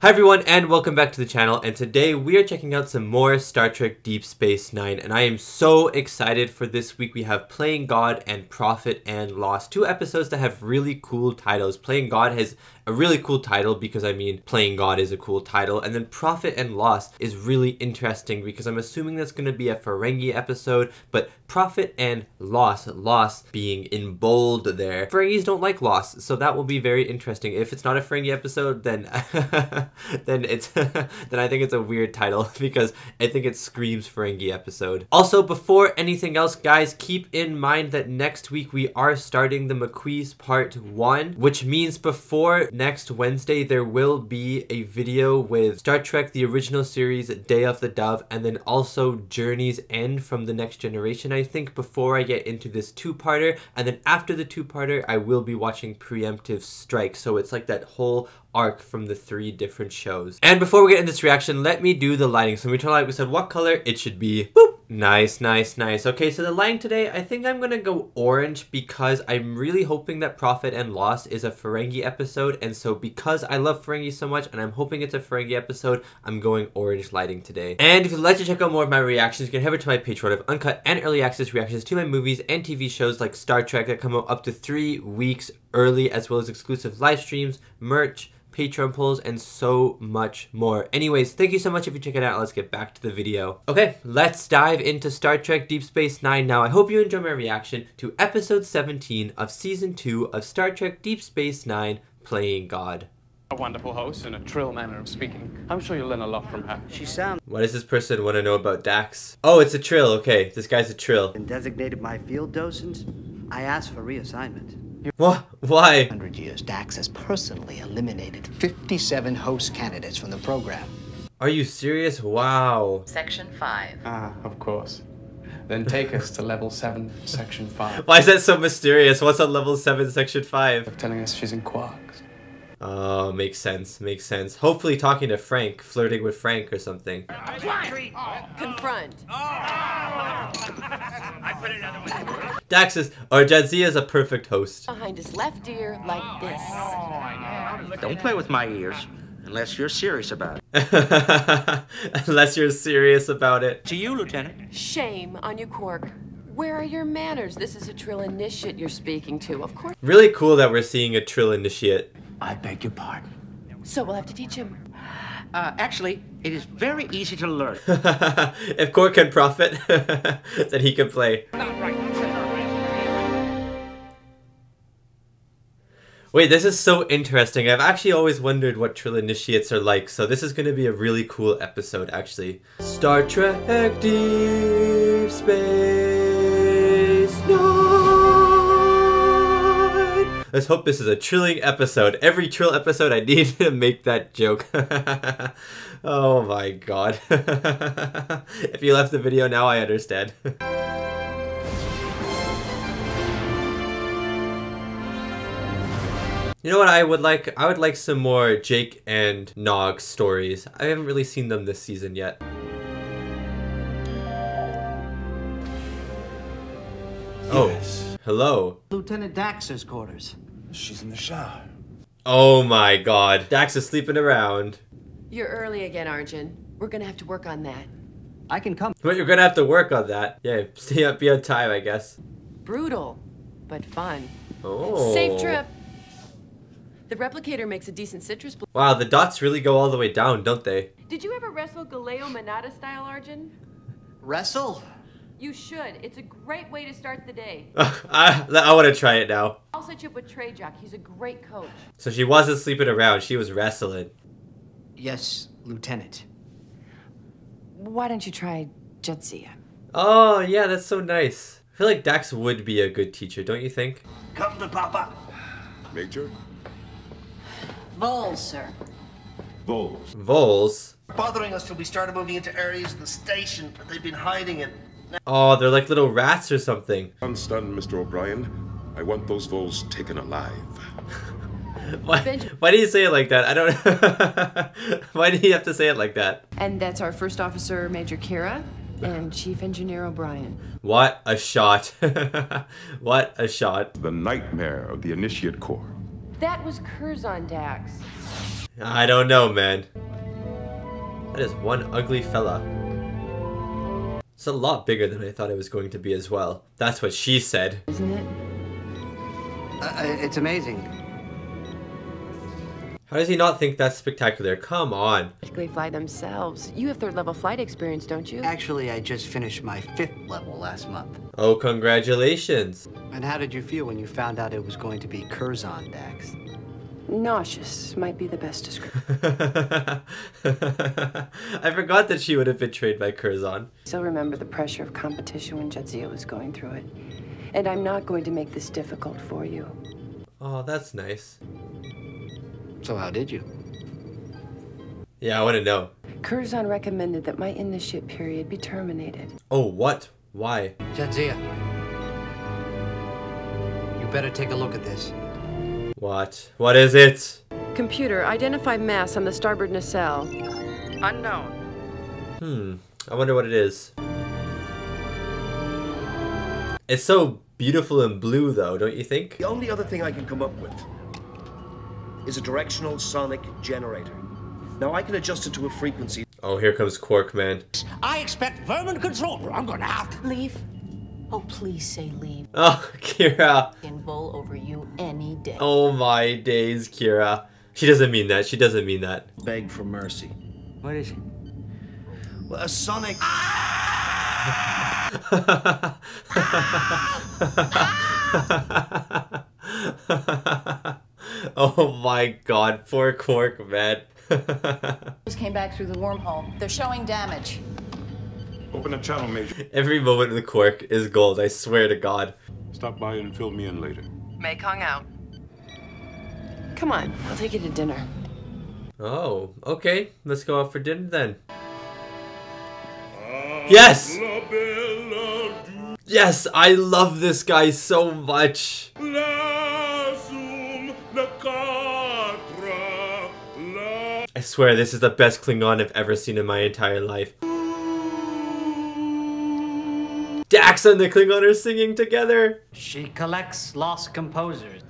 Hi everyone and welcome back to the channel, and today we are checking out some more Star Trek Deep Space Nine, and I am so excited for this week. We have Playing God and Prophet and Lost, two episodes that have really cool titles. Playing God has a really cool title because I mean Playing God is a cool title, and then Prophet and Lost is really interesting because I'm assuming that's going to be a Ferengi episode, but Prophet and Lost being in bold there. Ferengis don't like Lost, so that will be very interesting. If it's not a Ferengi episode, then then I think it's a weird title because I think it screams Ferengi episode. Also, before anything else, guys, keep in mind that next week we are starting the McQueeze Part 1, which means before next Wednesday there will be a video with Star Trek the original series Day of the Dove, and then also Journey's End from the Next Generation, I think, before I get into this two-parter. And then after the two-parter I will be watching Preemptive Strike, so it's like that whole arc from the 3 different shows. And before we get into this reaction, let me do the lighting. So we turn light, we said what color it should be. Boop. Nice, nice, nice. Okay, so the lighting today, I think I'm gonna go orange because I'm really hoping that Prophet and Lost is a Ferengi episode, and so because I love Ferengi so much and I'm hoping it's a Ferengi episode, I'm going orange lighting today. And if you'd like to check out more of my reactions, you can head over to my Patreon of uncut and early access reactions to my movies and TV shows like Star Trek that come out up to 3 weeks early, as well as exclusive live streams, merch, Patreon polls, and so much more. Anyways, thank you so much if you check it out. Let's get back to the video. Okay, let's dive into Star Trek Deep Space Nine now. I hope you enjoy my reaction to episode 17 of season 2 of Star Trek Deep Space Nine, Playing God. A wonderful host and a trill manner of speaking. I'm sure you'll learn a lot from her. She sounds. What does this person want to know about Dax? Oh, it's a trill. Okay, this guy's a trill. And designated my field docent. I asked for reassignment. What? Why? 100 years, Dax has personally eliminated 57 host candidates from the program. Are you serious? Wow. Section 5. Ah, of course. Then take us to level 7, section 5. Why is that so mysterious? What's on level 7, section 5? Telling us she's in quarks. Oh, makes sense, makes sense. Hopefully talking to Frank, flirting with Frank or something. Confront. Dax is, or Jadzia is a perfect host. Behind his left ear, like this. Don't play with my ears, unless you're serious about it. Unless you're serious about it. To you, Lieutenant. Shame on you, Quark. Where are your manners? This is a Trill initiate you're speaking to, of course. Really cool that we're seeing a Trill initiate. I beg your pardon. So we'll have to teach him. Actually, it is very easy to learn. If Quark can profit, then he can play. Wait, this is so interesting. I've actually always wondered what Trill initiates are like, so this is going to be a really cool episode, actually. Star Trek Deep Space Nine. Let's hope this is a trilling episode. Every Trill episode I need to make that joke. Oh my god. If you left the video now, I understand. You know what I would like? I would like some more Jake and Nog stories. I haven't really seen them this season yet. Yes. Oh, hello. Lieutenant Dax's quarters. She's in the shower. Oh my god. Dax is sleeping around. You're early again, Arjun. We're gonna have to work on that. I can come. But you're gonna have to work on that. Yeah, stay up, be on time, I guess. Brutal, but fun. Oh. Safe trip. The replicator makes a decent citrus. Wow, the dots really go all the way down, don't they? Did you ever wrestle Galeo Manata style, Arjun? Wrestle? You should. It's a great way to start the day. I want to try it now. I'll set you up with Trey Jock. He's a great coach. So she wasn't sleeping around, she was wrestling. Yes, Lieutenant. Why don't you try Jadzia? Oh, yeah, that's so nice. I feel like Dax would be a good teacher, don't you think? Come to Papa. Major? Vols, sir. Voles. Voles? Bothering us till we started moving into areas of the station that they've been hiding in. Oh, they're like little rats or something. Unstunned, Mr. O'Brien. I want those voles taken alive. Why do you say it like that? I don't... Why do you have to say it like that? And that's our first officer, Major Kira, and Chief Engineer O'Brien. What a shot. What a shot. The nightmare of the Initiate Corps. That was Curzon, Dax. I don't know, man. That is one ugly fella. It's a lot bigger than I thought it was going to be as well. That's what she said. Isn't it? It's amazing. How does he not think that's spectacular? Come on. They fly themselves. You have third-level flight experience, don't you? Actually, I just finished my 5th level last month. Oh, congratulations. And how did you feel when you found out it was going to be Curzon, Dax? Nauseous might be the best description. I forgot that she would have been trained by Curzon. Still remember the pressure of competition when Jadzia was going through it. And I'm not going to make this difficult for you. Oh, that's nice. So how did you? Yeah, I want to know. Curzon recommended that my in-the-ship period be terminated. Oh, what? Why? Jadzia, you better take a look at this. What? What is it? Computer, identify mass on the starboard nacelle. Unknown. I wonder what it is. It's so beautiful and blue, though, don't you think? The only other thing I can come up with is a directional sonic generator. Now I can adjust it to a frequency. Oh, here comes Quark, man. I expect vermin control. I'm gonna have to. Leave. Oh, please say leave. Oh, Kira. Can bull over you any day. Oh my days, Kira. She doesn't mean that. She doesn't mean that. Beg for mercy. What is it? Well, a sonic. Oh my god, poor Quark, man. Just came back through the wormhole. They're showing damage. Open a channel, Major. Every moment with Quark is gold, I swear to God. Stop by and fill me in later. Meg hung out. Come on, I'll take you to dinner. Oh, okay. Let's go out for dinner then. Yes! Yes, I love this guy so much. I swear this is the best Klingon I've ever seen in my entire life. Dax and the Klingon are singing together. She collects lost composers.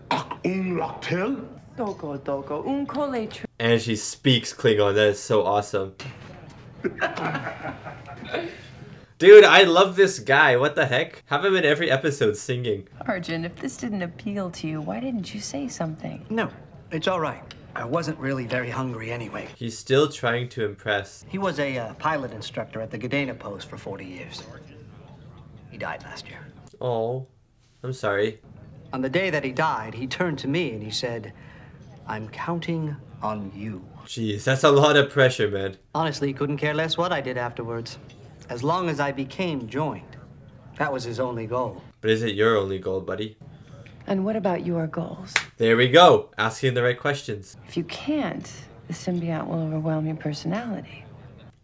And she speaks Klingon. That is so awesome. Dude, I love this guy. What the heck? Have him in every episode singing. Arjun, if this didn't appeal to you, why didn't you say something? No, it's all right. I wasn't really very hungry anyway. He's still trying to impress. He was a pilot instructor at the Gadena post for 40 years. He died last year. Oh, I'm sorry. On the day that he died, he turned to me and he said, "I'm counting on you." Jeez, that's a lot of pressure, man. Honestly, he couldn't care less what I did afterwards. As long as I became joined. That was his only goal. But is it your only goal, buddy? And what about your goals? There we go. Asking the right questions. If you can't, the symbiote will overwhelm your personality.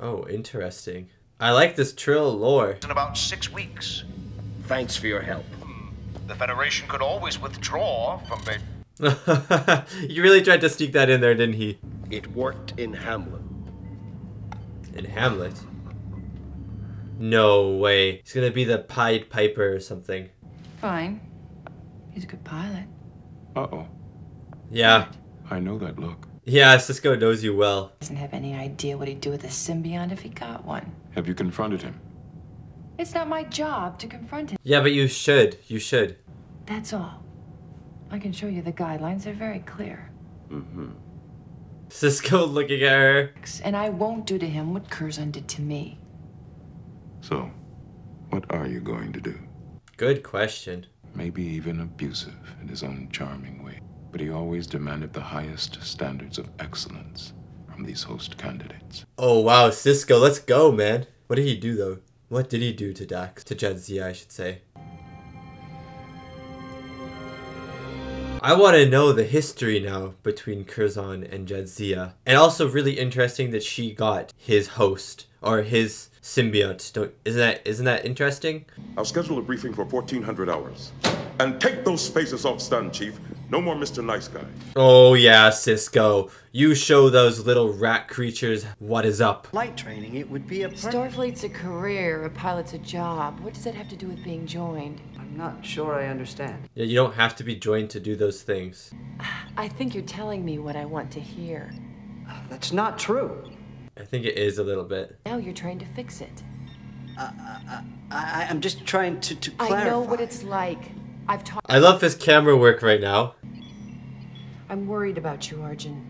Oh, interesting. I like this Trill lore. In about 6 weeks. Thanks for your help. The Federation could always withdraw from the... You really tried to sneak that in there, didn't he? It worked in Hamlet. In Hamlet? No way. He's gonna be the Pied Piper or something. Fine. He's a good pilot. Uh-oh. Yeah. I know that look. Yeah, Cisco knows you well. Doesn't have any idea what he'd do with a symbiont if he got one. Have you confronted him? It's not my job to confront him. Yeah, but you should. You should. That's all. I can show you the guidelines. They're very clear. Mm-hmm. Cisco looking at her. And I won't do to him what Curzon did to me. So, what are you going to do? Good question. Maybe even abusive in his own charming way. But he always demanded the highest standards of excellence from these host candidates. Oh, wow. Cisco, let's go, man. What did he do, though? What did he do to Dax? To Jadzia, I should say. I want to know the history now between Curzon and Jadzia. And also really interesting that she got his host, or his symbiote. Isn't that interesting? I'll schedule a briefing for 1400 hours. And take those faces off stun, Chief. No more Mr. Nice Guy. Oh yeah, Cisco. You show those little rat creatures what is up. Flight training, it would be a... Starfleet's a career, a pilot's a job. What does that have to do with being joined? I'm not sure I understand. Yeah, you don't have to be joined to do those things. I think you're telling me what I want to hear. That's not true. I think it is a little bit. Now you're trying to fix it. I'm just trying to clarify. I know what it's like. I've talked. I love his camera work right now. I'm worried about you, Arjun.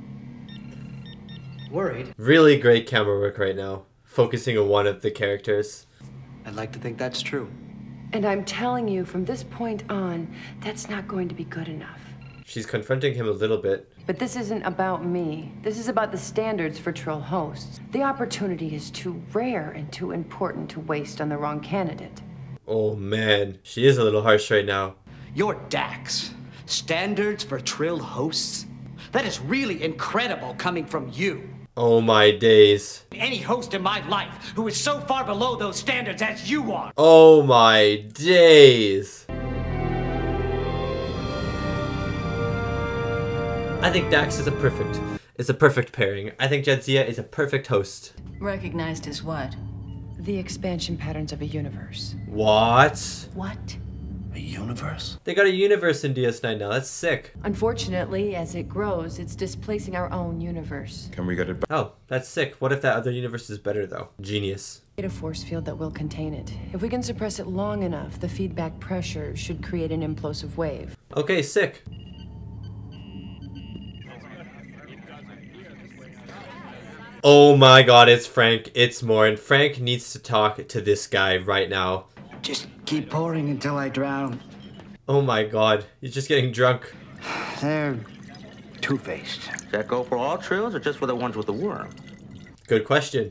Worried? Really great camera work right now. Focusing on one of the characters. I'd like to think that's true. And I'm telling you, from this point on, that's not going to be good enough. She's confronting him a little bit. But this isn't about me. This is about the standards for Trill hosts. The opportunity is too rare and too important to waste on the wrong candidate. Oh man, she is a little harsh right now. Your DAX, standards for Trill hosts? That is really incredible coming from you. Oh my days. Any host in my life who is so far below those standards as you are. Oh my days. I think Dax is a perfect pairing. I think Jadzia is a perfect host. Recognized as what? The expansion patterns of a universe. What? What? A universe? They got a universe in DS9 now. That's sick. Unfortunately, as it grows, it's displacing our own universe. Can we get it back? Oh, that's sick. What if that other universe is better though? Genius. Create a force field that will contain it. If we can suppress it long enough, the feedback pressure should create an implosive wave. Okay, sick. Oh my god, it's Frank. It's Morin. Frank needs to talk to this guy right now. Just keep pouring until I drown. Oh my god, he's just getting drunk. They're two-faced. Does that go for all trills or just for the ones with the worm? Good question.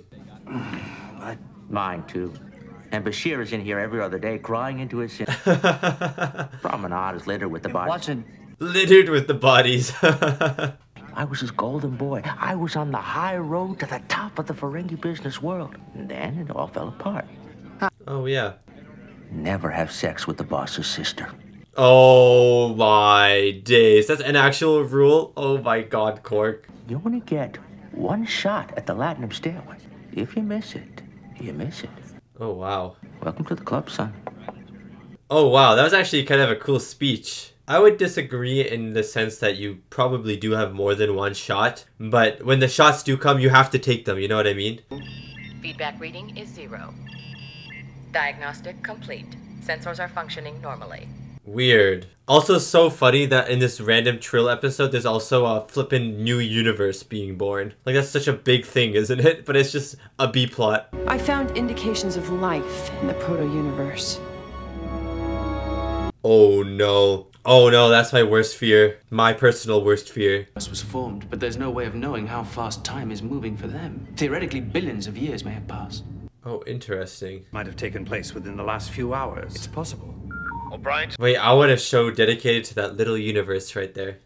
What? Mine, too. And Bashir is in here every other day crying into his sin. Promenade is littered with the bodies. Watching. Littered with the bodies. I was his golden boy. I was on the high road to the top of the Ferengi business world. And then it all fell apart. Oh yeah. Never have sex with the boss's sister. Oh my days. That's an actual rule? Oh my god, Cork. You only get one shot at the Latinum stairway. If you miss it, you miss it. Oh wow. Welcome to the club, son. Oh wow, that was actually kind of a cool speech. I would disagree in the sense that you probably do have more than one shot, but when the shots do come, you have to take them, you know what I mean? Feedback reading is 0. Diagnostic complete. Sensors are functioning normally. Weird. Also so funny that in this random Trill episode, there's also a flippin' new universe being born. Like that's such a big thing, isn't it? But it's just a B-plot. I found indications of life in the proto-universe. Oh no. Oh no, that's my worst fear. My personal worst fear. Was formed, but there's no way of knowing how fast time is moving for them. Theoretically, billions of years may have passed. Oh, interesting. Might have taken place within the last few hours. It's possible. O'Brien? Wait, I want a show dedicated to that little universe right there.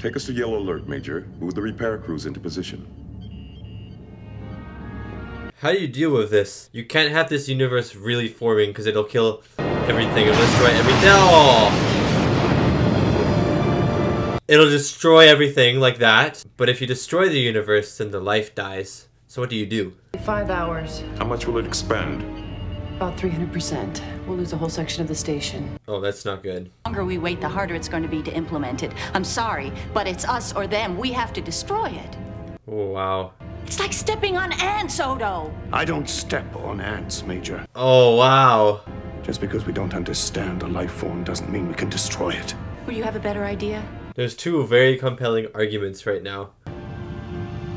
Take us to Yellow Alert, Major. Move the repair crews into position. How do you deal with this? You can't have this universe really forming because it'll kill everything. It'll destroy everything. Oh! It'll destroy everything like that. But if you destroy the universe, then the life dies. So what do you do? 5 hours. How much will it expand? About 300%. We'll lose a whole section of the station. Oh, that's not good. The longer we wait, the harder it's going to be to implement it. I'm sorry, but it's us or them. We have to destroy it. Oh, wow. It's like stepping on ants, Odo. I don't step on ants, Major. Oh, wow. Just because we don't understand a life form doesn't mean we can destroy it. Will you have a better idea? There's two very compelling arguments right now.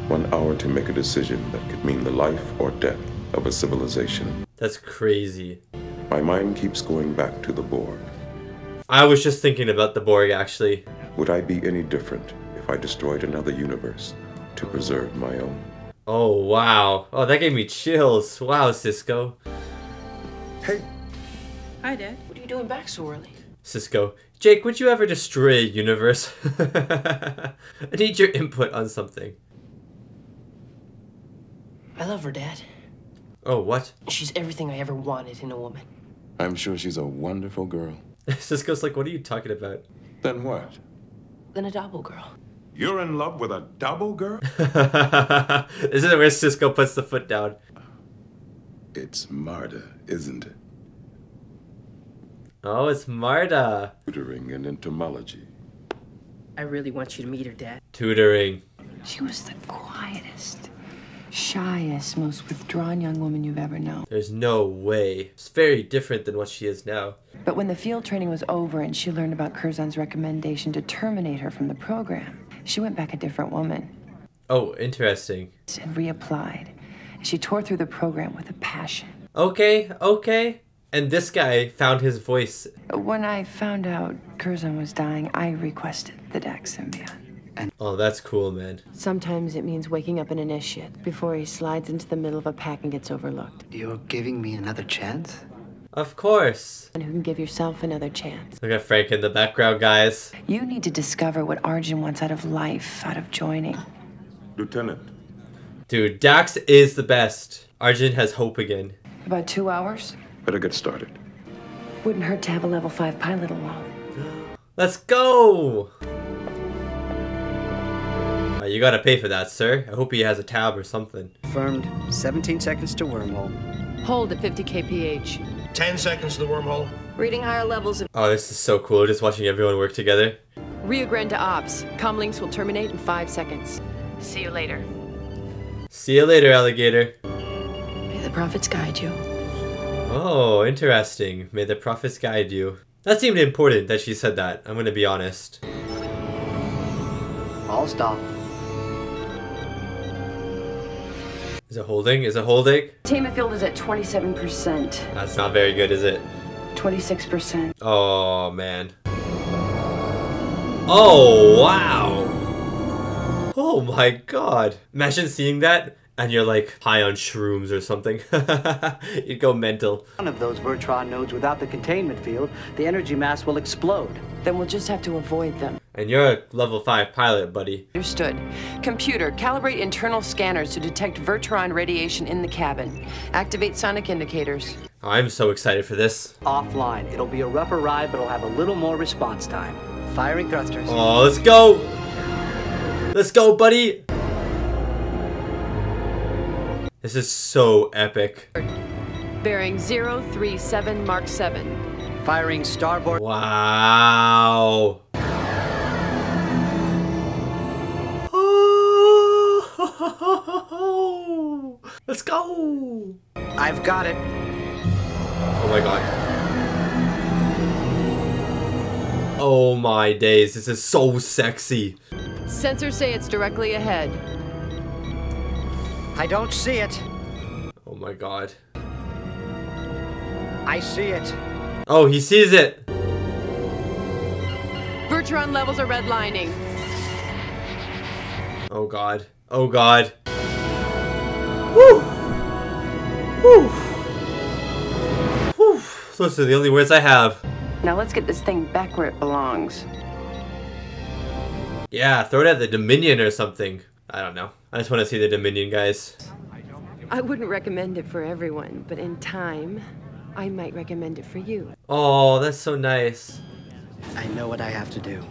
1 hour to make a decision that could mean the life or death of a civilization. That's crazy. My mind keeps going back to the Borg. I was just thinking about the Borg, actually. Would I be any different if I destroyed another universe to preserve my own? Oh, wow. Oh, that gave me chills. Wow, Cisco. Hey! Hi, Dad. What are you doing back so early? Cisco. Jake, would you ever destroy a universe? I need your input on something. I love her, Dad. Oh, what? She's everything I ever wanted in a woman. I'm sure she's a wonderful girl. Cisco's like, what are you talking about? Then what? Then a double girl. You're in love with a double girl? Isn't it where Cisco puts the foot down? It's Marta, isn't it? Oh, it's Marta. Tutoring in entomology. I really want you to meet her, Dad. Tutoring. She was the quietest, shyest, most withdrawn young woman you've ever known. There's no way. It's very different than what she is now. But when the field training was over and she learned about Curzon's recommendation to terminate her from the program, she went back a different woman. Oh, interesting. And reapplied. She tore through the program with a passion. Okay, okay. And this guy found his voice. When I found out Curzon was dying, I requested the Dax symbiote. Oh, that's cool, man. Sometimes it means waking up an initiate before he slides into the middle of a pack and gets overlooked. You're giving me another chance? Of course. And who can give yourself another chance. Look at Frank in the background, guys. You need to discover what Arjun wants out of life, out of joining. Lieutenant. Dude, Dax is the best. Arjun has hope again. About 2 hours? Better get started. Wouldn't hurt to have a level 5 pilot along. Let's go! You gotta pay for that, sir. I hope he has a tab or something. Confirmed. 17 seconds to wormhole. Hold at 50 kph. 10 seconds to the wormhole. Reading higher levels of... Oh, this is so cool, just watching everyone work together. Reagran to ops. Comlinks will terminate in 5 seconds. See you later. See you later, alligator. May the prophets guide you. Oh, interesting. May the prophets guide you. That seemed important that she said that, I'm gonna be honest. All stop. Is it holding? Is it holding? Team field is at 27%. That's not very good, is it? 26%. Oh, man. Oh, wow. Oh my god. Imagine seeing that and you're like high on shrooms or something. You'd go mental. One of those Vertron nodes without the containment field, the energy mass will explode. Then we'll just have to avoid them. And you're a level 5 pilot, buddy. Understood. Computer, calibrate internal scanners to detect Vertron radiation in the cabin. Activate sonic indicators. I'm so excited for this. Offline. It'll be a rougher ride, but it'll have a little more response time. Firing thrusters. Oh, let's go! Let's go, buddy! This is so epic. Bearing 037 Mark 7. Firing starboard. Wow. Let's go. I've got it. Oh my god. Oh my days, this is so sexy. Sensors say it's directly ahead. I don't see it. Oh my god. I see it. Oh, he sees it. Vertron levels are redlining. Oh god. Oh god. Woo! Woo! Woo! Those are the only words I have. Now let's get this thing back where it belongs. Yeah, throw it at the Dominion or something. I don't know. I just want to see the Dominion, guys. I wouldn't recommend it for everyone, but in time, I might recommend it for you. Oh, that's so nice. I know what I have to do.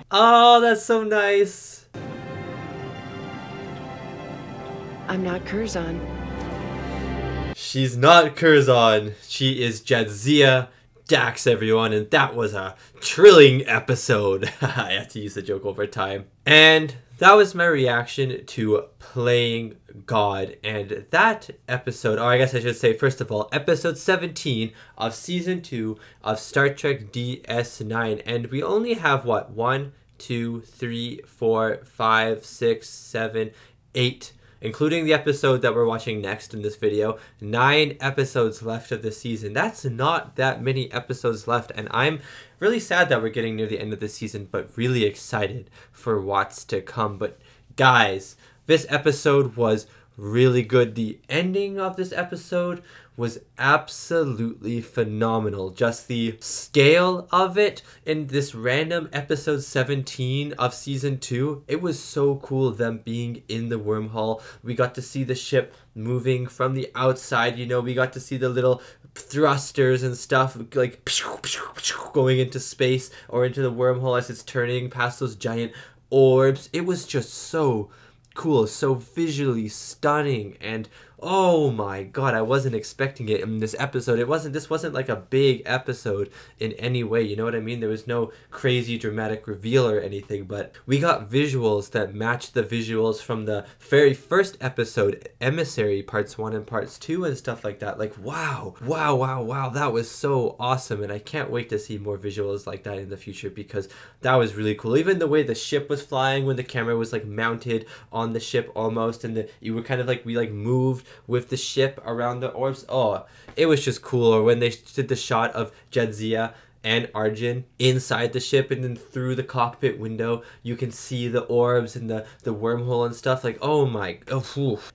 Oh, that's so nice. I'm not Curzon. She's not Curzon. She is Jadzia Dax, everyone, and that was a thrilling episode. I have to use the joke over time. And that was my reaction to Playing God. And that episode, or I guess I should say, first of all, episode 17 of season 2 of Star Trek DS9. And we only have, what, 1, 2, 3, 4, 5, 6, 7, 8, including the episode that we're watching next in this video, 9 episodes left of the season. That's not that many episodes left, and I'm really sad that we're getting near the end of the season, but really excited for what's to come. But guys, this episode was really good. The ending of this episode was absolutely phenomenal. Just the scale of it in this random episode 17 of season 2, it was so cool, them being in the wormhole. We got to see the ship moving from the outside, you know, we got to see the little thrusters and stuff like going into space or into the wormhole as it's turning past those giant orbs. It was just so cool, so visually stunning, and oh my god, I wasn't expecting it in this episode. This wasn't like a big episode in any way, you know what I mean? There was no crazy dramatic reveal or anything, but we got visuals that matched the visuals from the very first episode, Emissary Parts 1 and Parts 2 and stuff like that. Like, wow, that was so awesome, and I can't wait to see more visuals like that in the future, because that was really cool. Even the way the ship was flying when the camera was like mounted on the ship almost, and you were kind of like, we like moved with the ship around the orbs. Oh, it was just cool. Or when they did the shot of Jadzia and Arjun inside the ship, and then through the cockpit window you can see the orbs and the wormhole and stuff. Like, oh my,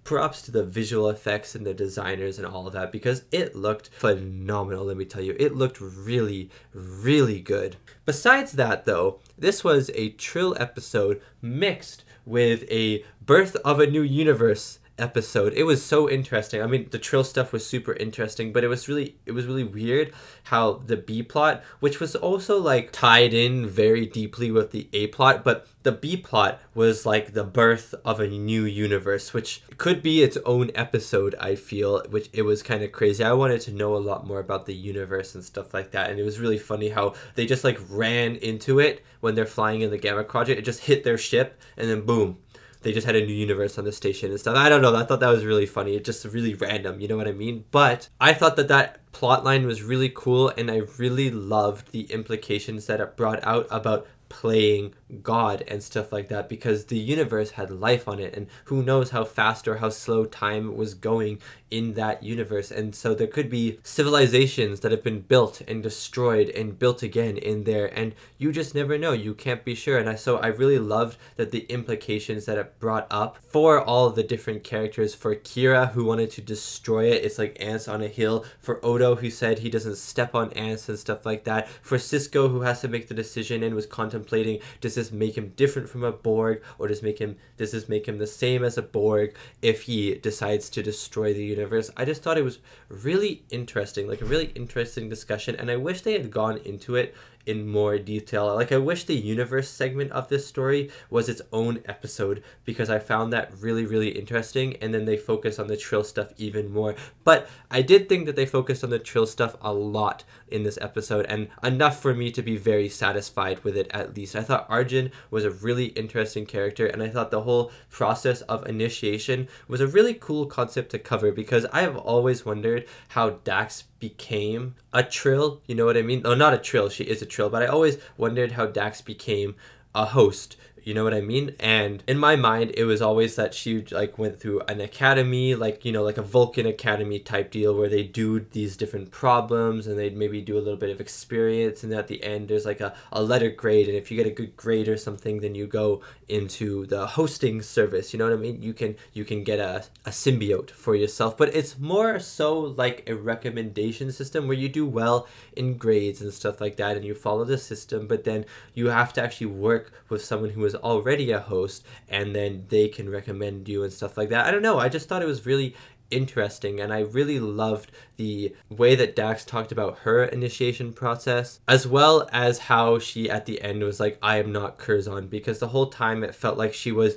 props to the visual effects and the designers and all of that, because it looked phenomenal. Let me tell you, it looked really, really good. Besides that though, this was a Trill episode mixed with a Birth of a New Universe episode. It was so interesting. I mean, the Trill stuff was super interesting, but it was really weird how the B plot, which was also like tied in very deeply with the A plot, but the B plot was like the birth of a new universe, which could be its own episode, I feel, which it was kind of crazy. I wanted to know a lot more about the universe and stuff like that, and it was really funny how they just like ran into it when they're flying in the Gamma Quadrant. It just hit their ship, and then boom, they just had a new universe on the station and stuff. I don't know, I thought that was really funny. It just really random, you know what I mean? But I thought that plotline was really cool, and I really loved the implications that it brought out about playing God and stuff like that, because the universe had life on it, and who knows how fast or how slow time was going in that universe. And so there could be civilizations that have been built and destroyed and built again in there, and you just never know. You can't be sure. And so I really loved that the implications that it brought up for all the different characters. For Kira, who wanted to destroy it, it's like ants on a hill. For Odo, who said he doesn't step on ants and stuff like that. For Cisco, who has to make the decision and was contemplating, does this make him different from a Borg, or does this make him the same as a Borg if he decides to destroy the universe? I just thought it was really interesting, like a really interesting discussion, and I wish they had gone into it in more detail. Like, I wish the universe segment of this story was its own episode, because I found that really, really interesting, and then they focus on the Trill stuff even more. But I did think that they focused on the Trill stuff a lot in this episode, and enough for me to be very satisfied with it, at least. I thought Arjun was a really interesting character, and I thought the whole process of initiation was a really cool concept to cover, because I have always wondered how Dax became a Trill, you know what I mean? Oh, not a Trill, she is a Trill, but I always wondered how Dax became a host, you know what I mean? And in my mind, it was always that she like went through an academy, like, you know, like a Vulcan Academy type deal, where they do these different problems and they'd maybe do a little bit of experience, and at the end there's like a letter grade, and if you get a good grade or something, then you go into the hosting service, you know what I mean? You can get a symbiote for yourself. But it's more so like a recommendation system, where you do well in grades and stuff like that, and you follow the system, but then you have to actually work with someone who is already a host, and then they can recommend you and stuff like that. I don't know, I just thought it was really interesting, and I really loved the way that Dax talked about her initiation process, as well as how she at the end was like, I am not Curzon, because the whole time it felt like she was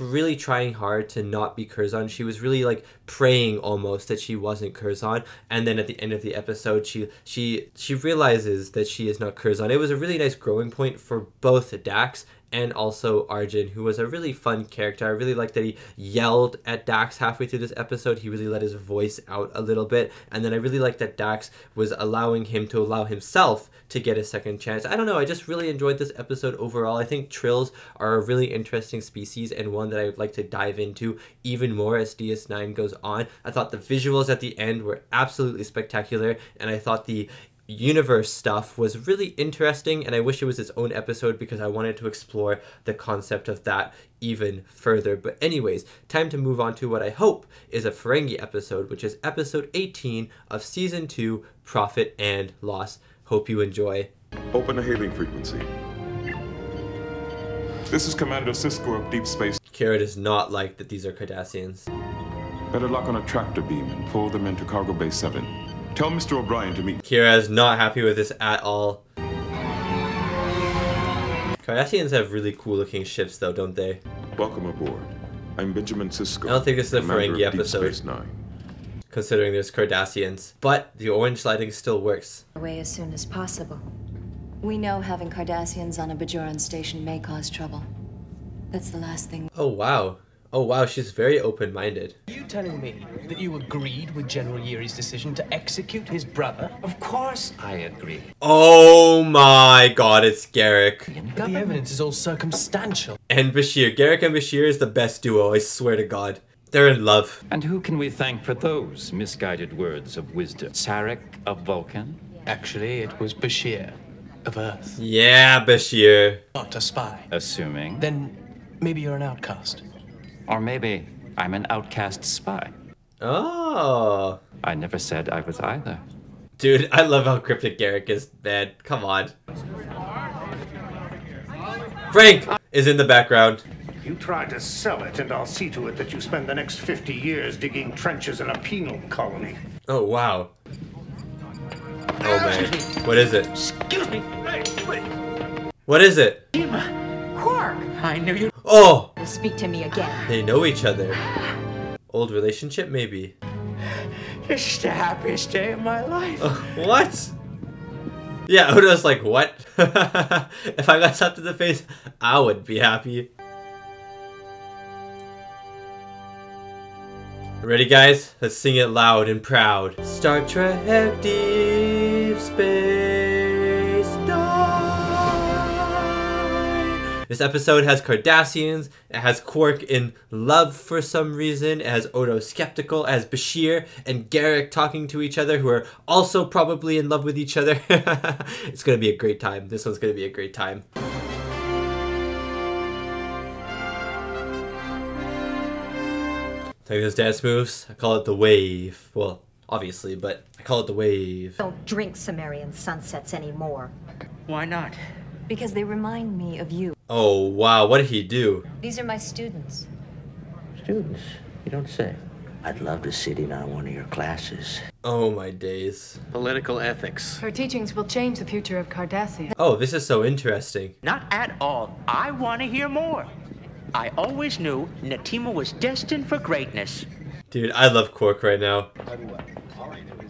really trying hard to not be Curzon. She was really like praying almost that she wasn't Curzon, and then at the end of the episode she realizes that she is not Curzon. It was a really nice growing point for both Dax and also Arjun, who was a really fun character. I really liked that he yelled at Dax halfway through this episode. He really let his voice out a little bit, and then I really liked that Dax was allowing him to allow himself to get a second chance. I don't know, I just really enjoyed this episode overall. I think Trills are a really interesting species, and one that I would like to dive into even more as DS9 goes on. I thought the visuals at the end were absolutely spectacular, and I thought the universe stuff was really interesting, and I wish it was its own episode, because I wanted to explore the concept of that even further. But anyways, time to move on to what I hope is a Ferengi episode, which is episode 18 of season 2, Profit and Loss. Hope you enjoy. Open the hailing frequency. This is Commander Cisco of Deep Space. Kira does not like that these are Cardassians. Better lock on a tractor beam and pull them into Cargo Bay 7. Tell Mr. O'Brien to meet. Kira is not happy with this at all. Cardassians have really cool looking ships though, don't they? Welcome aboard. I'm Benjamin Sisko. I don't think this is a commander Ferengi of Deep episode, Space Nine. considering there's Cardassians. But the orange lighting still works. Away as soon as possible. We know having Cardassians on a Bajoran station may cause trouble. That's the last thing. Oh wow. Oh wow, she's very open-minded. Are you telling me that you agreed with General Yuri's decision to execute his brother? Of course I agree. Oh my god, it's Garrick. But the evidence is all circumstantial. And Bashir. Garrick and Bashir is the best duo, I swear to God. They're in love. And who can we thank for those misguided words of wisdom? Sarek of Vulcan? Actually, it was Bashir of Earth. Yeah, Bashir. Not a spy. Assuming. Then maybe you're an outcast. Or maybe I'm an outcast spy. Oh. I never said I was either. Dude, I love how cryptic Garrick is, man. Come on. Frank is in the background. You try to sell it, and I'll see to it that you spend the next 50 years digging trenches in a penal colony. Oh, wow. Oh, man. What is it? Excuse me. Hey, wait. What is it? Quark! I knew you. Oh! Speak to me again. They know each other. Old relationship, maybe. It's the happiest day of my life. What? Yeah, Odo's like, what? If I got slapped in the face, I would be happy. Ready, guys? Let's sing it loud and proud. Star Trek Deep Space Nine. This episode has Cardassians, it has Quark in love for some reason, it has Odo skeptical, it has Bashir and Garrick talking to each other who are also probably in love with each other. It's gonna be a great time. This one's gonna be a great time. Take those dance moves. I call it the wave. Well, obviously, but I call it the wave. Don't drink Sumerian sunsets anymore. Why not? Because they remind me of you. Oh, wow. What did he do? These are my students. Students? You don't say. I'd love to sit in on one of your classes. Oh, my days. Political ethics. Her teachings will change the future of Cardassia. Oh, this is so interesting. Not at all. I want to hear more. I always knew Natima was destined for greatness. Dude, I love Quark right now.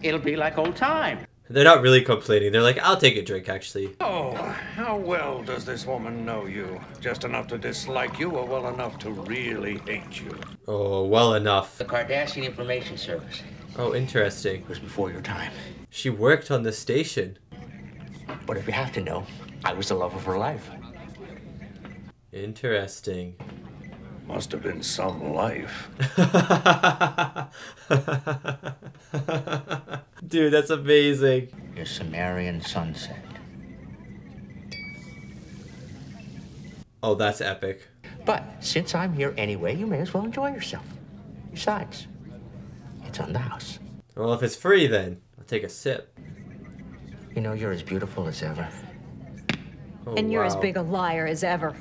It'll be like old time. They're not really complaining. They're like, I'll take a drink, actually. Oh, how well does this woman know you? Just enough to dislike you, or well enough to really hate you? Oh, well enough. The Cardassian Information Service. Oh, interesting. It was before your time. She worked on the station. But if you have to know, I was the love of her life. Interesting. Must have been some life. Dude, that's amazing. Your Sumerian sunset. Oh, that's epic. But since I'm here anyway, you may as well enjoy yourself. Besides, it's on the house. Well, if it's free, then I'll take a sip. You know, you're as beautiful as ever. Oh, And you're as wow. big a liar as ever.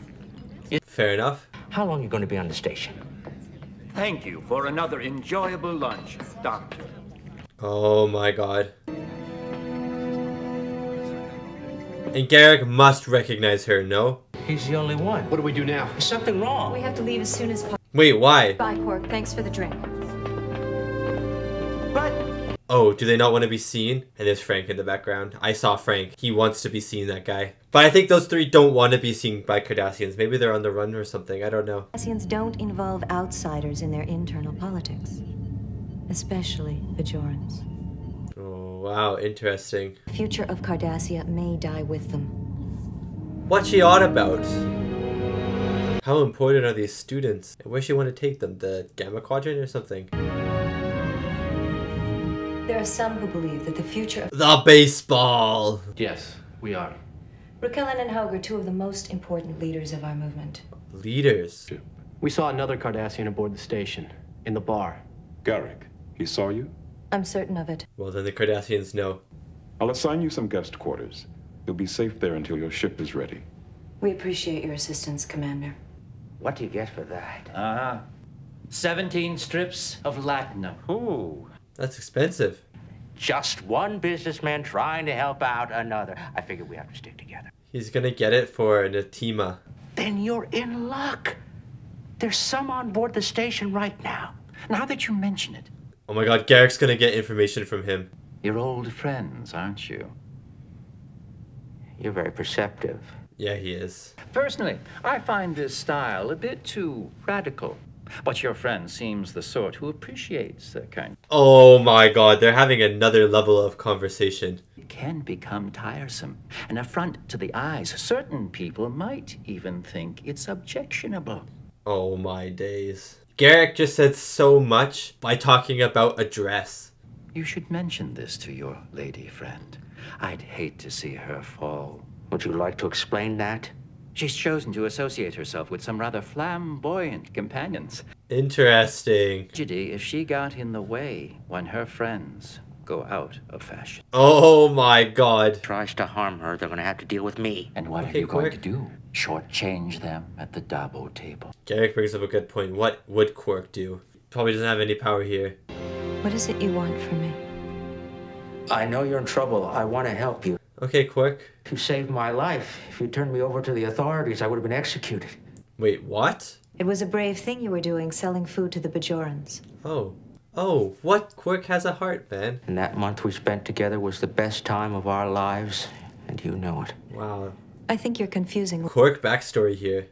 Fair enough. How long are you going to be on the station? Thank you for another enjoyable lunch, Doctor. Oh my god. And Garrick must recognize her, no? He's the only one. What do we do now? There's something wrong. We have to leave as soon as possible. Wait, why? Bye, Quark. Thanks for the drink. But Oh, do they not want to be seen? And there's Frank in the background. I saw Frank. He wants to be seen, that guy. But I think those three don't want to be seen by Cardassians. Maybe they're on the run or something. I don't know. Cardassians don't involve outsiders in their internal politics. Especially Bajorans. Oh, wow. Interesting. The future of Cardassia may die with them. What's she on about? How important are these students? And where she want to take them? The Gamma Quadrant or something? There are some who believe that the future of The baseball! Yes, we are. Raquelin and Hogue are two of the most important leaders of our movement. Leaders. We saw another Cardassian aboard the station, in the bar. Garrick, he saw you? I'm certain of it. Well, then the Cardassians know. I'll assign you some guest quarters. You'll be safe there until your ship is ready. We appreciate your assistance, Commander. what do you get for that? 17 strips of latinum. Ooh. That's expensive. Just one businessman trying to help out another. I figured we have to stick together. He's gonna get it for Natima. Then you're in luck. There's some on board the station right now. Now that you mention it. Oh my god, Garrick's gonna get information from him. You're old friends, aren't you? You're very perceptive. Yeah, he is. Personally, I find this style a bit too radical. But your friend seems the sort who appreciates that kind. Oh my god, they're having another level of conversation. It can become tiresome, an affront to the eyes. Certain people might even think it's objectionable. Oh my days. Garrick just said so much by talking about a dress. You should mention this to your lady friend. I'd hate to see her fall. Would you like to explain that? She's chosen to associate herself with some rather flamboyant companions. Interesting. Tragedy if she got in the way when her friends go out of fashion. Oh my god. Tries to harm her, they're gonna have to deal with me. And what are you going to do? Shortchange them at the Dabo table. Garrick brings up a good point. What would Quark do? Probably doesn't have any power here. What is it you want from me? I know you're in trouble. I want to help you. Okay, Quark. You saved my life. If you turned me over to the authorities, I would have been executed. Wait, what? It was a brave thing you were doing, selling food to the Bajorans. Oh. Oh, what? Quark has a heart, man. And that month we spent together was the best time of our lives, and you know it. Wow. I think you're confusing. Quark backstory here.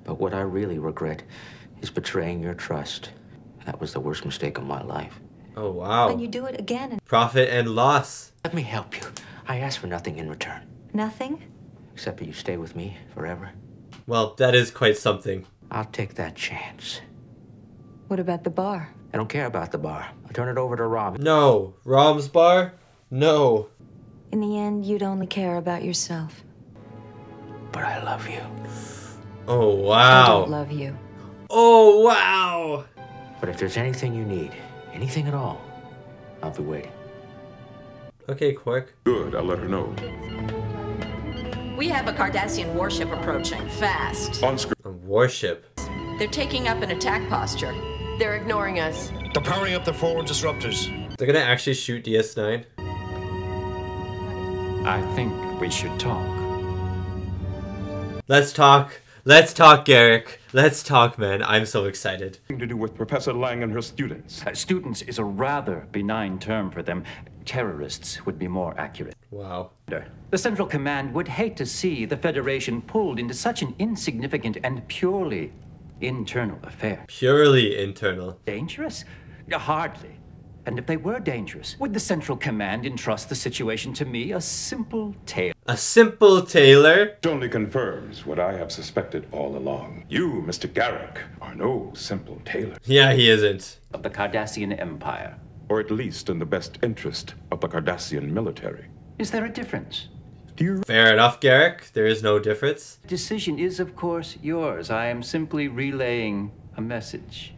But what I really regret is betraying your trust. That was the worst mistake of my life. Oh, wow. And you do it again. And profit and loss. Let me help you. I ask for nothing in return. Nothing? Except that you stay with me forever. Well, that is quite something. I'll take that chance. What about the bar? I don't care about the bar. I'll turn it over to Rom. No. Rom's bar? No. In the end, you'd only care about yourself. But I love you. Oh, wow. I don't love you. Oh, wow. But if there's anything you need, anything at all, I'll be waiting. Okay, Quark. Good, I'll let her know. We have a Cardassian warship approaching, fast. On screen. A warship? They're taking up an attack posture. They're ignoring us. They're powering up their forward disruptors. They're gonna actually shoot DS9? I think we should talk. Let's talk. Let's talk, Garrick. Let's talk, man. I'm so excited. To do with Professor Lang and her students. Students is a rather benign term for them. Terrorists would be more accurate. Wow. The Central Command would hate to see the Federation pulled into such an insignificant and purely internal affair. Purely internal. Dangerous? Hardly. And if they were dangerous, would the Central Command entrust the situation to me, a simple tailor? A simple tailor? It only confirms what I have suspected all along. You, Mr. Garrick, are no simple tailor. Yeah, he isn't. Of the Cardassian Empire. Or at least in the best interest of the Cardassian military. Is there a difference? Fair enough, Garrick. There is no difference. Decision is, of course, yours. I am simply relaying a message.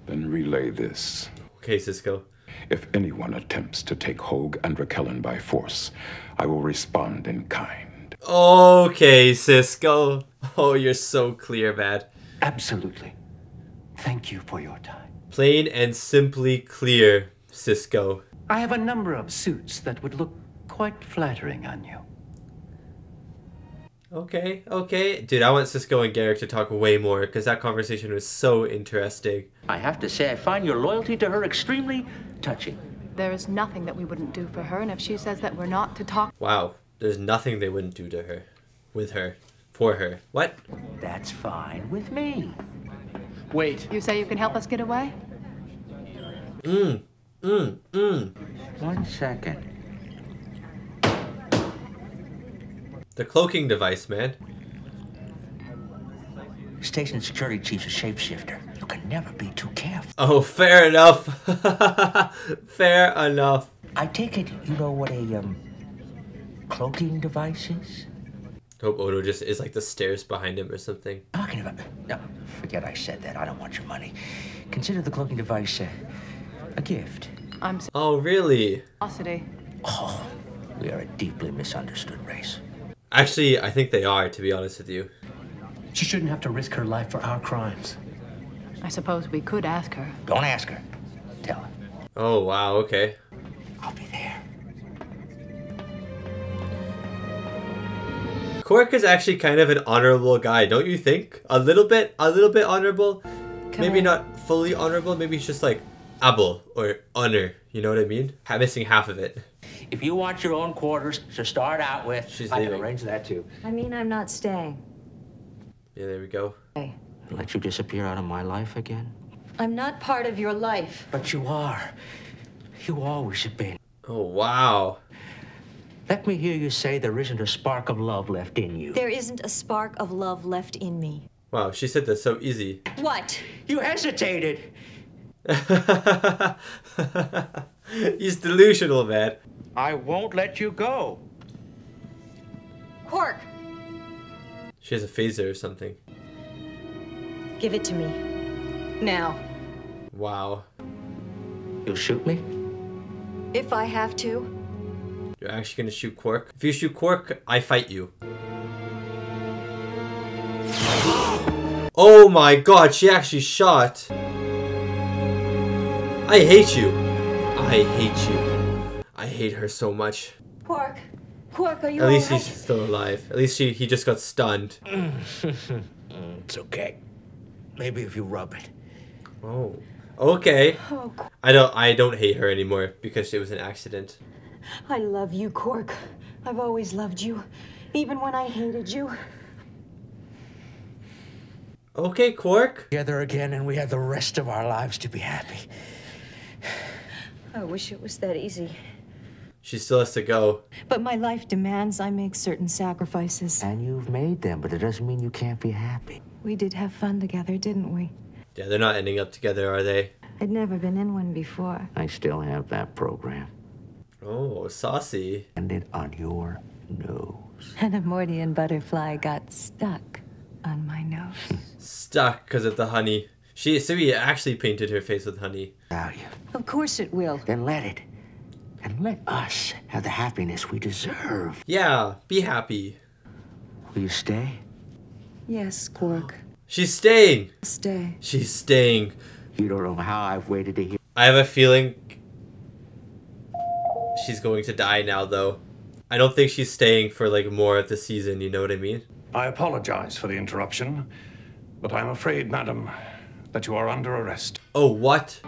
Then relay this. Okay, Cisco. If anyone attempts to take Hogue and Raquelin by force, I will respond in kind. Okay, Cisco. Oh, you're so clear, man. Absolutely. Thank you for your time. Plain and simply clear, Cisco. I have a number of suits that would look quite flattering on you. Okay, okay. Dude, I want Cisco and Garrick to talk way more because that conversation was so interesting. I have to say, I find your loyalty to her extremely touching. There is nothing that we wouldn't do for her, and if she says that we're not to talk... Wow, there's nothing they wouldn't do to her. With her. For her. What? That's fine with me. Wait. You say you can help us get away? One second. The cloaking device, man. Station security chief's a shapeshifter. You can never be too careful. Oh, fair enough. Fair enough. I take it you know what a cloaking device is? Hope Odo just is like the stairs behind him or something. Talking about... No, forget I said that. I don't want your money. Consider the cloaking device a gift. Oh, really? Oh, we are a deeply misunderstood race. Actually, I think they are, to be honest with you. She shouldn't have to risk her life for our crimes. I suppose we could ask her. Don't ask her. Tell her. Oh, wow, okay. Quark is actually kind of an honorable guy, don't you think? A little bit honorable. Maybe not fully honorable. Maybe he's just like able or honor. You know what I mean? Missing half of it. If you want your own quarters to start out with, I can arrange that too. I mean, I'm not staying. Yeah, there we go. Hey. Let you disappear out of my life again? I'm not part of your life. But you are. You always have been. Oh, wow. Let me hear you say there isn't a spark of love left in you. There isn't a spark of love left in me. Wow, she said that so easy. What? You hesitated. He's delusional, man. I won't let you go. Quark! She has a phaser or something. Give it to me. Now. Wow. You'll shoot me? If I have to. You're actually gonna shoot Quark? If you shoot Quark, I fight you. Oh my god, she actually shot. I hate you. I hate you. I hate her so much. Quark. Quark, are you At least alright? he's still alive. At least he just got stunned. It's okay. Maybe if you rub it. Oh. Okay. Oh, I don't hate her anymore because it was an accident. I love you, Quark. I've always loved you, even when I hated you. Okay, Quark. Together again, and we have the rest of our lives to be happy. I wish it was that easy. She still has to go. But my life demands I make certain sacrifices. And you've made them, but it doesn't mean you can't be happy. We did have fun together, didn't we? Yeah, they're not ending up together, are they? I'd never been in one before. I still have that program. Oh, saucy. And it on your nose. And a Mordian butterfly got stuck on my nose. Stuck because of the honey. Sui actually painted her face with honey. Of course it will. Then let it. And let us have the happiness we deserve. Yeah, be happy. Will you stay? Yes, Quark. She's staying. Stay. She's staying. You don't know how I've waited to hear. I have a feeling she's going to die now, though. I don't think she's staying for like more of the season, you know what I mean? I apologize for the interruption, but I'm afraid, madam, that you are under arrest. Oh, what?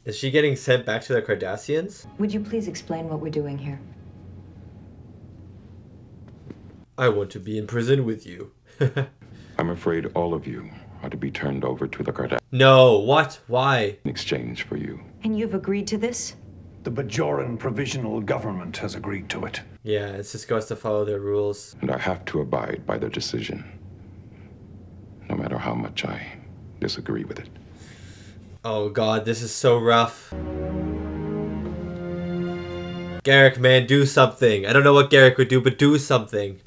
Is she getting sent back to the Cardassians? Would you please explain what we're doing here? I want to be in prison with you. I'm afraid all of you are to be turned over to the Cardassians. No, what? Why? In exchange for you. And you've agreed to this? The Bajoran Provisional Government has agreed to it. Yeah, Cisco has to follow their rules. And I have to abide by their decision, no matter how much I disagree with it. Oh god, this is so rough. Garrick, man, do something. I don't know what Garrick would do, but do something.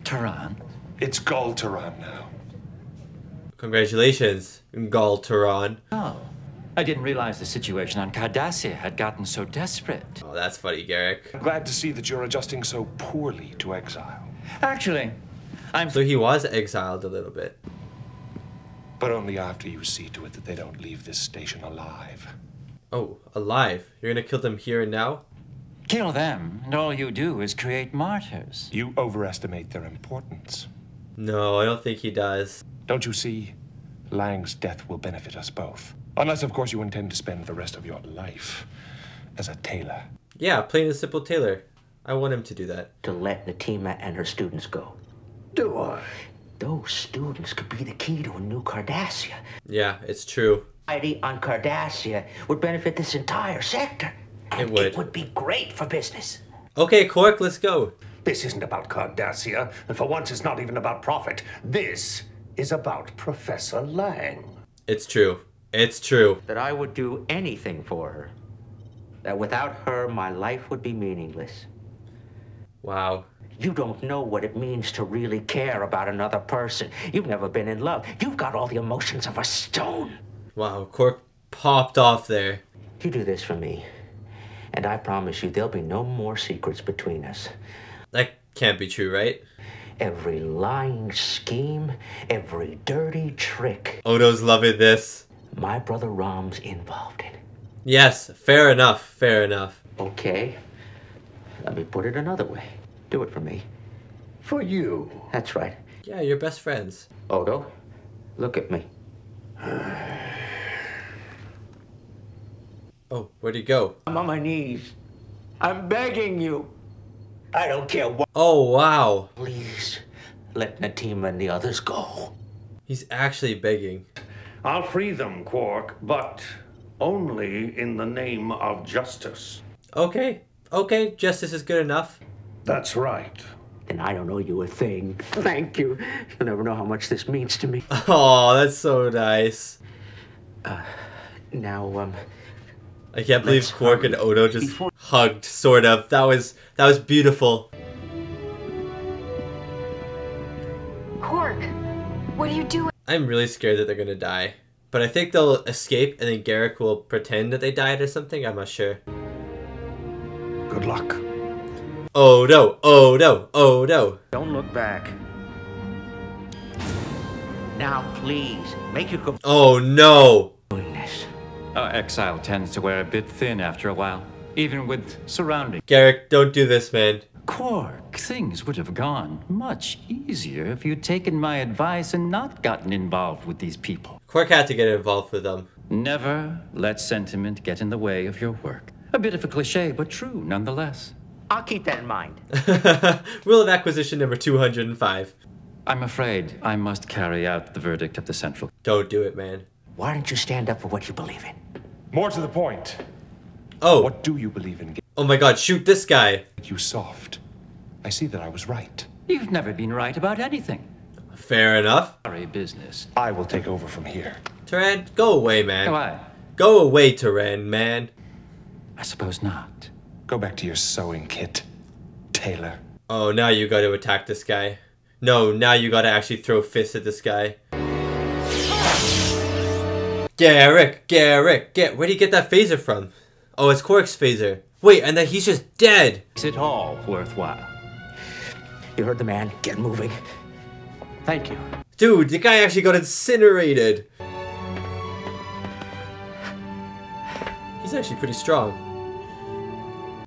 Turan? It's Gul Turan now. Congratulations, Gul Turan. Oh, I didn't realize the situation on Cardassia had gotten so desperate. Oh, that's funny, Garrick. Glad to see that you're adjusting so poorly to exile. Actually, So he was exiled a little bit. But only after you see to it that they don't leave this station alive. Oh, alive? You're gonna kill them here and now? Kill them, and all you do is create martyrs. You overestimate their importance. No, I don't think he does. Don't you see? Lang's death will benefit us both. Unless, of course, you intend to spend the rest of your life as a tailor. Yeah, plain and simple tailor. I want him to do that. To let Natima and her students go. Do I? Those students could be the key to a new Cardassia. Yeah, it's true. Society on Cardassia would benefit this entire sector. It would. It would be great for business. Okay, Quark, let's go. This isn't about Cardassia, and for once it's not even about profit. This is about Professor Lang. It's true. It's true. That I would do anything for her. That without her, my life would be meaningless. Wow. You don't know what it means to really care about another person. You've never been in love. You've got all the emotions of a stone. Wow, Quark popped off there. You do this for me, and I promise you there'll be no more secrets between us. That can't be true, right? Every lying scheme, every dirty trick. Odo's loving this. My brother Rom's involved in. Yes, fair enough, fair enough. Okay. Let me put it another way. Do it for me. For you. That's right. Yeah, you're best friends. Odo, look at me. Oh, where'd he go? I'm on my knees. I'm begging you. I don't care what. Oh, wow. Please, let Natima and the others go. He's actually begging. I'll free them, Quark, but only in the name of justice. Okay. Okay, justice is good enough. That's right. Then I don't owe you a thing. Thank you. You'll never know how much this means to me. Oh, that's so nice. Now, I can't believe Quark and Odo just hugged, sort of. That was beautiful. Quark, what are you doing? I'm really scared that they're gonna die. But I think they'll escape and then Garrick will pretend that they died or something. I'm not sure. Good luck. Odo, Odo, Odo. Don't look back. now please, make your Oh no! Exile tends to wear a bit thin after a while, even with surroundings. Garrick, don't do this, man. Quark, things would have gone much easier if you'd taken my advice and not gotten involved with these people. Quark had to get involved with them. Never let sentiment get in the way of your work. A bit of a cliche, but true nonetheless. I'll keep that in mind. Rule of acquisition number 205. I'm afraid I must carry out the verdict of the Central. Don't do it, man. Why don't you stand up for what you believe in? More to the point. Oh. What do you believe in? Oh my god, shoot this guy. You soft. I see that I was right. You've never been right about anything. Fair enough. Sorry, business. I will take over from here. Turan, go away, man. Why? Go away, Turan, man. I suppose not. Go back to your sewing kit, Taylor. Oh, now you gotta attack this guy. No, now you gotta actually throw fists at this guy. Garrick, where'd he get that phaser from? Oh, it's Quark's phaser. Wait, and then he's just dead. Is it all worthwhile? You heard the man. Get moving. Thank you. Dude, the guy actually got incinerated. He's actually pretty strong.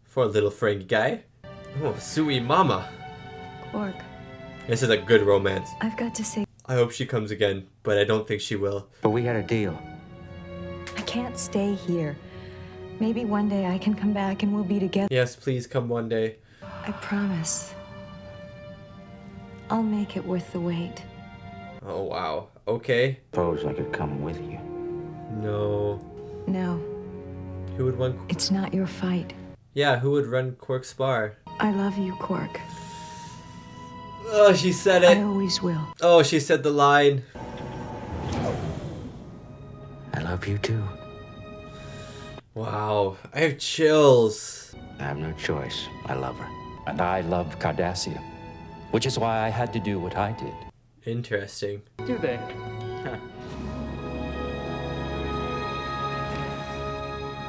For a little Ferengi guy. Oh, Sui Mama. Quark. This is a good romance. I've got to say. I hope she comes again, but I don't think she will. But we had a deal. I can't stay here. Maybe one day I can come back and we'll be together. Yes, please come one day. I promise. I'll make it worth the wait. Oh, wow. Okay. Suppose I could come with you. No. No. Who would run? It's not your fight. Yeah, who would run Quark's bar? I love you, Quark. Oh, she said it. I always will. Oh, she said the line. I love you too. Wow, I have chills. I have no choice. I love her. And I love Cardassia, which is why I had to do what I did. Interesting. Do they?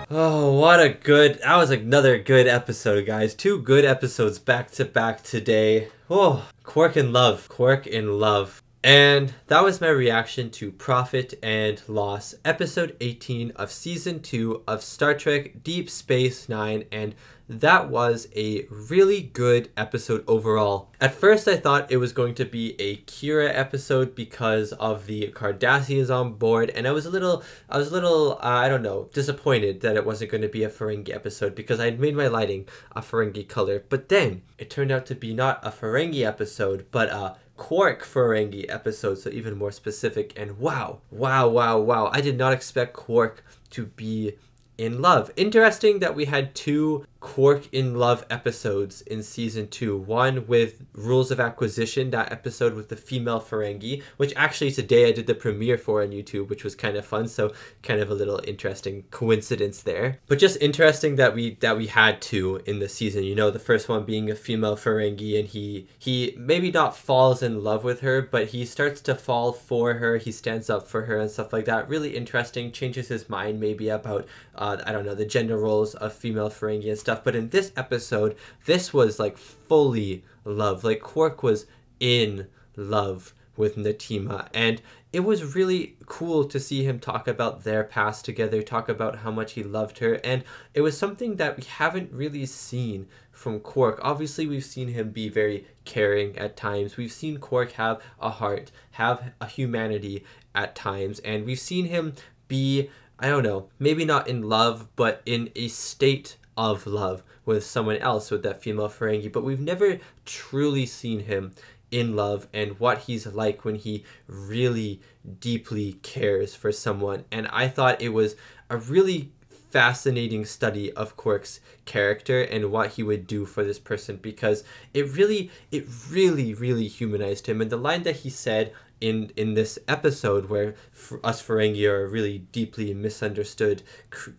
Oh, what a good... That was another good episode, guys. 2 good episodes back to back today. Oh, Quark in love. Quark in love. And that was my reaction to Profit and Loss, episode 18 of season 2 of Star Trek Deep Space Nine, and that was a really good episode overall. At first I thought it was going to be a Kira episode because of the Cardassians on board, and I was a little, I don't know, disappointed that it wasn't going to be a Ferengi episode because I'd made my lighting a Ferengi color, but then it turned out to be not a Ferengi episode, but a Quark Ferengi episode, so even more specific, and wow, I did not expect Quark to be in love. Interesting that we had 2 Quark in love episodes in season 2. One with Rules of Acquisition, that episode with the female Ferengi, which actually today I did the premiere for on YouTube, which was kind of fun, so kind of a little interesting coincidence there. But just interesting that we had 2 in the season, you know, the first one being a female Ferengi, and he maybe not falls in love with her, but he starts to fall for her, he stands up for her and stuff like that. Really interesting, changes his mind maybe about I don't know, the gender roles of female Ferengi and stuff. But in this episode, this was like fully love. Like Quark was in love with Natima, and it was really cool to see him talk about their past together, talk about how much he loved her, and it was something that we haven't really seen from Quark. Obviously, we've seen him be very caring at times. We've seen Quark have a heart, have a humanity at times, and we've seen him be, I don't know, maybe not in love, but in a state of love with someone else, with that female Ferengi, but we've never truly seen him in love and what he's like when he really deeply cares for someone. And I thought it was a really fascinating study of Quark's character and what he would do for this person, because it really humanized him. And the line that he said in this episode, where us Ferengi are really deeply misunderstood,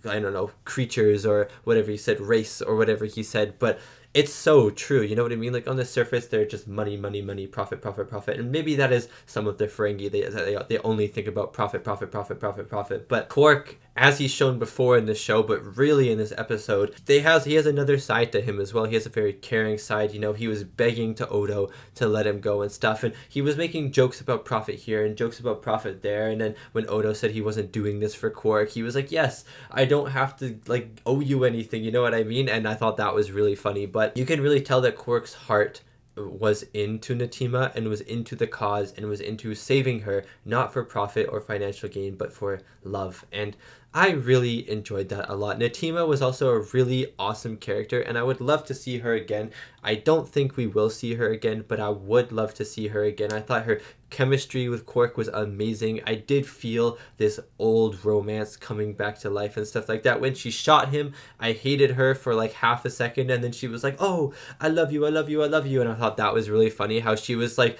I don't know, creatures, or whatever he said, race, or whatever he said, but it's so true, you know what I mean? Like, on the surface, they're just money, money, money, profit, profit, profit. And maybe that is some of the Ferengi. They only think about profit, profit, profit, profit, profit. But Quark, as he's shown before in the show, but really in this episode, he has another side to him as well. He has a very caring side. You know, he was begging to Odo to let him go and stuff. And he was making jokes about profit here and jokes about profit there. And then when Odo said he wasn't doing this for Quark, he was like, yes, I don't have to, like, owe you anything. You know what I mean? And I thought that was really funny. But you can really tell that Quark's heart was into Natima and was into the cause and was into saving her, not for profit or financial gain, but for love. And I really enjoyed that a lot. Natima was also a really awesome character, and I would love to see her again. I don't think we will see her again, but I would love to see her again. I thought her chemistry with Quark was amazing. I did feel this old romance coming back to life and stuff like that. When she shot him, I hated her for like half a second, and then she was like, oh, I love you, I love you, I love you. And I thought that was really funny, how she was like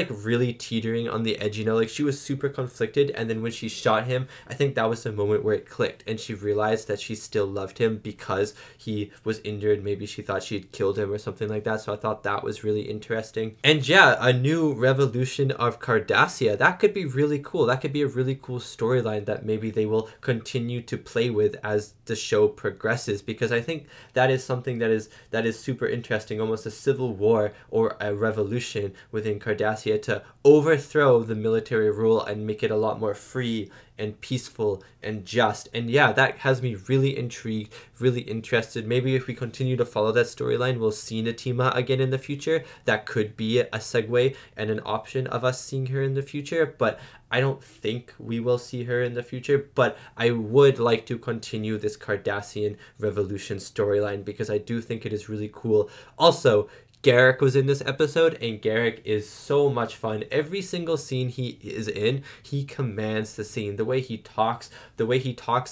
really teetering on the edge, you know, like she was super conflicted. And then when she shot him, I think that was the moment where it clicked and she realized that she still loved him because he was injured. Maybe she thought she'd killed him or something like that. So I thought that was really interesting. And yeah, a new revolution of Cardassia, that could be really cool. That could be a really cool storyline that maybe they will continue to play with as the show progresses, because I think that is something that is super interesting, almost a civil war or a revolution within Cardassia to overthrow the military rule and make it a lot more free and peaceful and just. And yeah, that has me really intrigued, really interested. Maybe if we continue to follow that storyline, we'll see Natima again in the future. That could be a segue and an option of us seeing her in the future, but I don't think we will see her in the future. But I would like to continue this Cardassian revolution storyline because I do think it is really cool. Also, Garak was in this episode, and Garak is so much fun. Every single scene he is in, he commands the scene. The way he talks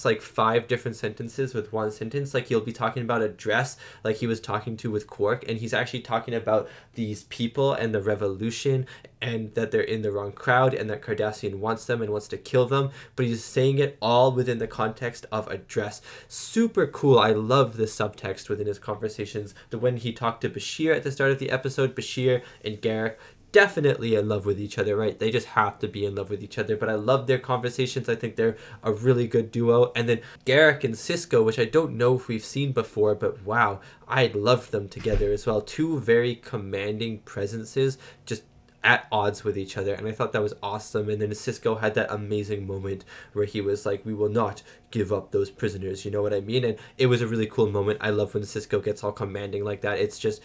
like 5 different sentences with one sentence. Like, he'll be talking about a dress like he was talking to with Quark, and he's actually talking about these people and the revolution and that they're in the wrong crowd and that Cardassian wants them and wants to kill them, but he's saying it all within the context of a dress. Super cool. I love the subtext within his conversations. When he talked to Bashir at the start of the episode, Bashir and Garak, definitely in love with each other, right? They just have to be in love with each other, but I love their conversations. I think they're a really good duo. And then Garak and Cisco, which I don't know if we've seen before, but wow, I loved them together as well. 2 very commanding presences, just at odds with each other, and I thought that was awesome. And then Cisco had that amazing moment where he was like, we will not give up those prisoners, you know what I mean? And it was a really cool moment. I love when Cisco gets all commanding like that.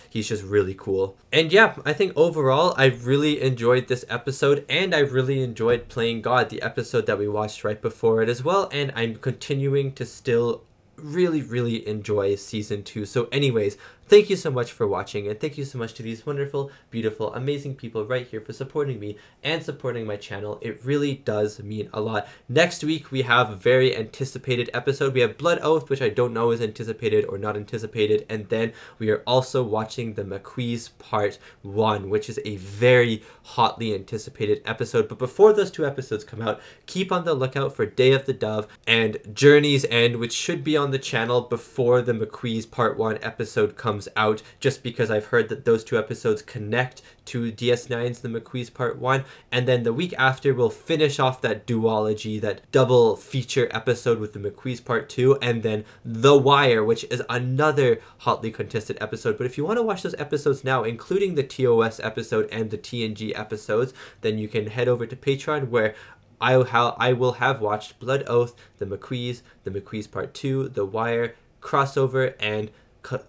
He's just really cool. And yeah, I think overall I really enjoyed this episode, and I really enjoyed playing God, the episode that we watched right before it as well, and I'm continuing to still really enjoy season 2. So anyways, thank you so much for watching, and thank you so much to these wonderful, beautiful, amazing people right here for supporting me and supporting my channel. It really does mean a lot. Next week we have a very anticipated episode. We have Blood Oath, which I don't know is anticipated or not anticipated, and then we are also watching the Maquis Part 1, which is a very hotly anticipated episode. But before those 2 episodes come out, keep on the lookout for Day of the Dove and Journey's End, which should be on the channel before the Maquis Part 1 episode comes comes out, just because I've heard that those 2 episodes connect to DS9's The McQuees Part 1. And then the week after, we'll finish off that duology, that double feature episode with The McQuees Part 2, and then The Wire, which is another hotly contested episode. But if you want to watch those episodes now, including the TOS episode and the TNG episodes, then you can head over to Patreon, where I will have watched Blood Oath, The McQuees Part 2, The Wire, Crossover, and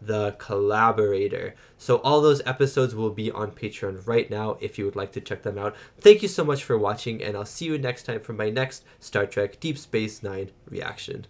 The Collaborator. So all those episodes will be on Patreon right now if you would like to check them out. Thank you so much for watching, and I'll see you next time for my next Star Trek Deep Space Nine reaction.